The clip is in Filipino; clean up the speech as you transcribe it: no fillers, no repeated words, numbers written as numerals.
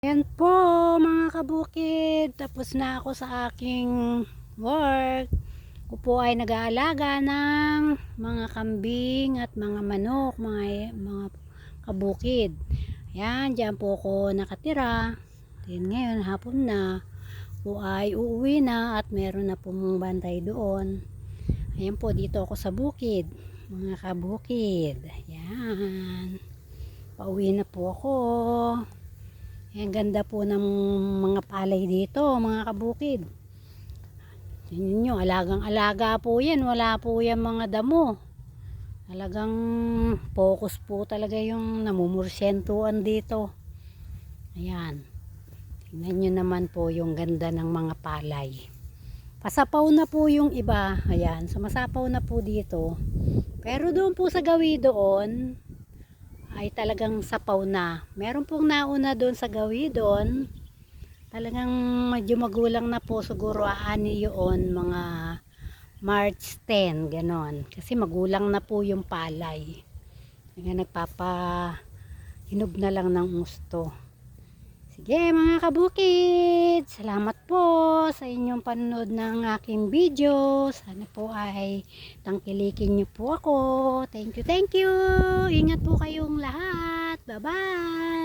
Ayan po mga kabukid, tapos na ako sa aking work. Ako po ay nag-aalaga ng mga kambing at mga manok, mga kabukid. Ayan, dyan po ako nakatira. Ayan, ngayon hapon na po ay uuwi na at meron na pong bantay doon. Ayan po, dito ako sa bukid, mga kabukid. Ayan, pauwi na po ako. Ang ganda po ng mga palay dito, mga kabukid. Tingnan nyo, alagang-alaga po yan. Wala po yan mga damo. Talagang focus po talaga yung namumursyentuan dito. Ayan. Tingnan nyo naman po yung ganda ng mga palay. Pasapaw na po yung iba. Ayan, sumasapaw na po dito. Pero doon po sa gawi doon, ay talagang sapaw na. Meron pong nauna doon sa gawi doon. Talagang medyo magulang na po, siguro aani yun mga March 10, ganon. Kasi magulang na po yung palay. Kaya nagpapahinog na lang ng gusto. Sige mga kabukid, salamat po sa inyong panonood ng aking video. Sana po ay tangkilikin niyo po ako. Thank you, thank you. Ingat po kayong lahat. Bye bye.